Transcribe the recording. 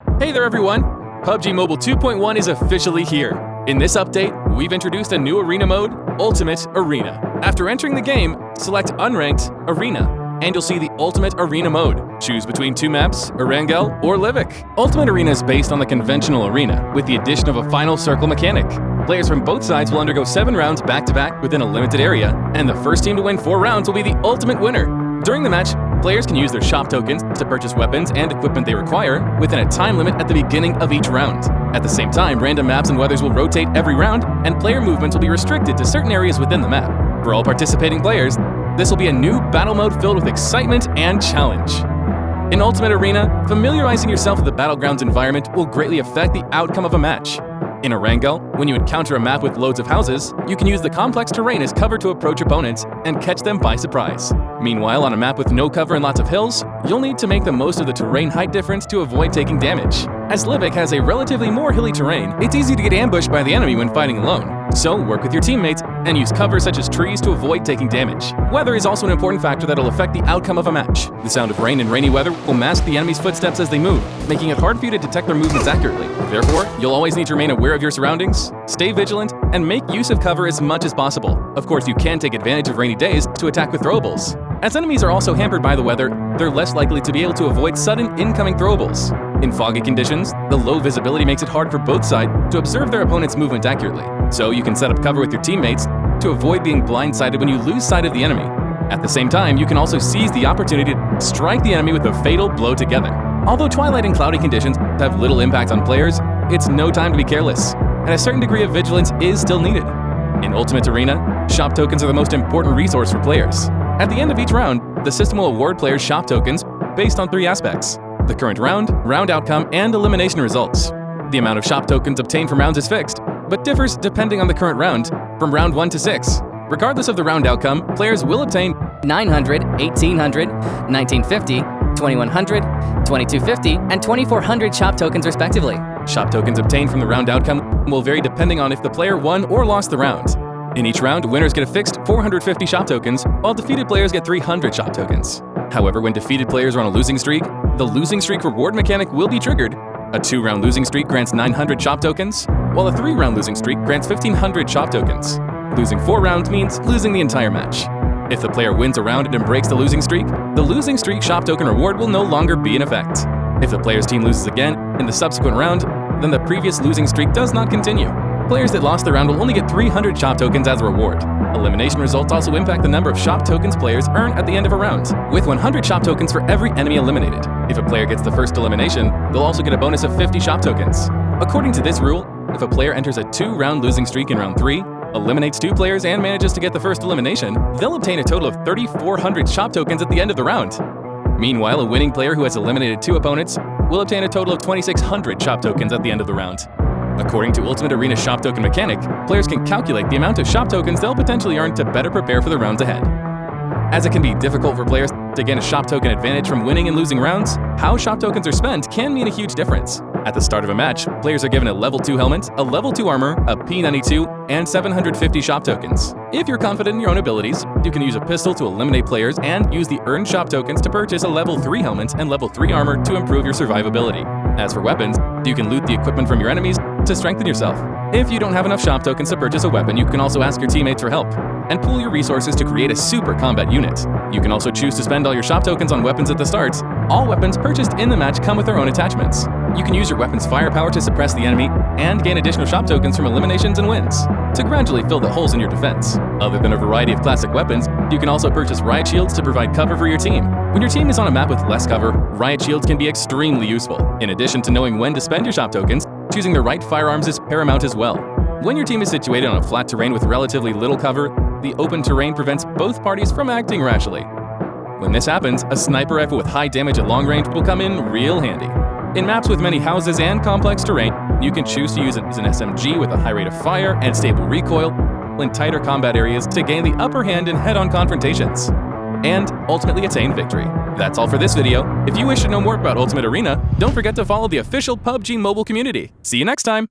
Hey there everyone! PUBG Mobile 2.1 is officially here. In this update, we've introduced a new arena mode, Ultimate Arena. After entering the game, select Unranked Arena, and you'll see the Ultimate Arena mode. Choose between two maps, Erangel or Livik. Ultimate Arena is based on the conventional arena, with the addition of a final circle mechanic. Players from both sides will undergo 7 rounds back-to-back within a limited area, and the first team to win 4 rounds will be the ultimate winner. During the match, players can use their shop tokens to purchase weapons and equipment they require within a time limit at the beginning of each round. At the same time, random maps and weathers will rotate every round, and player movements will be restricted to certain areas within the map. For all participating players, this will be a new battle mode filled with excitement and challenge. In Ultimate Arena, familiarizing yourself with the Battlegrounds environment will greatly affect the outcome of a match. In Erangel, when you encounter a map with loads of houses, you can use the complex terrain as cover to approach opponents and catch them by surprise. Meanwhile, on a map with no cover and lots of hills, you'll need to make the most of the terrain height difference to avoid taking damage. As Livik has a relatively more hilly terrain, it's easy to get ambushed by the enemy when fighting alone. So work with your teammates and use cover such as trees to avoid taking damage. Weather is also an important factor that'll affect the outcome of a match. The sound of rain and rainy weather will mask the enemy's footsteps as they move, making it hard for you to detect their movements accurately. Therefore, you'll always need to remain aware of your surroundings, stay vigilant, and make use of cover as much as possible. Of course, you can take advantage of rainy days to attack with throwables. As enemies are also hampered by the weather, they're less likely to be able to avoid sudden incoming throwables. In foggy conditions, the low visibility makes it hard for both sides to observe their opponent's movement accurately. So you can set up cover with your teammates to avoid being blindsided when you lose sight of the enemy. At the same time, you can also seize the opportunity to strike the enemy with a fatal blow together. Although twilight and cloudy conditions have little impact on players, it's no time to be careless, and a certain degree of vigilance is still needed. In Ultimate Arena, shop tokens are the most important resource for players. At the end of each round, the system will award players shop tokens based on 3 aspects: the current round, round outcome, and elimination results. The amount of shop tokens obtained from rounds is fixed, but differs depending on the current round, from round 1 to 6. Regardless of the round outcome, players will obtain 900, 1800, 1950, 2100, 2250, and 2400 shop tokens respectively. Shop tokens obtained from the round outcome will vary depending on if the player won or lost the round. In each round, winners get a fixed 450 shop tokens, while defeated players get 300 shop tokens. However, when defeated players are on a losing streak, the losing streak reward mechanic will be triggered. A 2-round losing streak grants 900 shop tokens, while a 3-round losing streak grants 1500 shop tokens. Losing 4 rounds means losing the entire match. If the player wins a round and breaks the losing streak shop token reward will no longer be in effect. If the player's team loses again in the subsequent round, then the previous losing streak does not continue. Players that lost the round will only get 300 shop tokens as a reward. Elimination results also impact the number of shop tokens players earn at the end of a round, with 100 shop tokens for every enemy eliminated. If a player gets the first elimination, they'll also get a bonus of 50 shop tokens. According to this rule, if a player enters a 2-round losing streak in round 3, eliminates 2 players, and manages to get the first elimination, they'll obtain a total of 3,400 shop tokens at the end of the round. Meanwhile, a winning player who has eliminated 2 opponents will obtain a total of 2,600 shop tokens at the end of the round. According to Ultimate Arena shop token mechanic, players can calculate the amount of shop tokens they'll potentially earn to better prepare for the rounds ahead. As it can be difficult for players to gain a shop token advantage from winning and losing rounds, how shop tokens are spent can mean a huge difference. At the start of a match, players are given a level 2 helmet, a level 2 armor, a P92, and 750 shop tokens. If you're confident in your own abilities, you can use a pistol to eliminate players and use the earned shop tokens to purchase a level 3 helmet and level 3 armor to improve your survivability. As for weapons, you can loot the equipment from your enemies to strengthen yourself. If you don't have enough shop tokens to purchase a weapon, you can also ask your teammates for help and pool your resources to create a super combat unit. You can also choose to spend all your shop tokens on weapons at the start. All weapons purchased in the match come with their own attachments. You can use your weapon's firepower to suppress the enemy and gain additional shop tokens from eliminations and wins to gradually fill the holes in your defense. Other than a variety of classic weapons, you can also purchase riot shields to provide cover for your team. When your team is on a map with less cover, riot shields can be extremely useful. In addition to knowing when to spend your shop tokens, choosing the right firearms is paramount as well. When your team is situated on a flat terrain with relatively little cover, the open terrain prevents both parties from acting rashly. When this happens, a sniper rifle with high damage at long range will come in real handy. In maps with many houses and complex terrain, you can choose to use an SMG with a high rate of fire and stable recoil in tighter combat areas to gain the upper hand in head-on confrontations, and ultimately attain victory. That's all for this video. If you wish to know more about Ultimate Arena, don't forget to follow the official PUBG Mobile community. See you next time!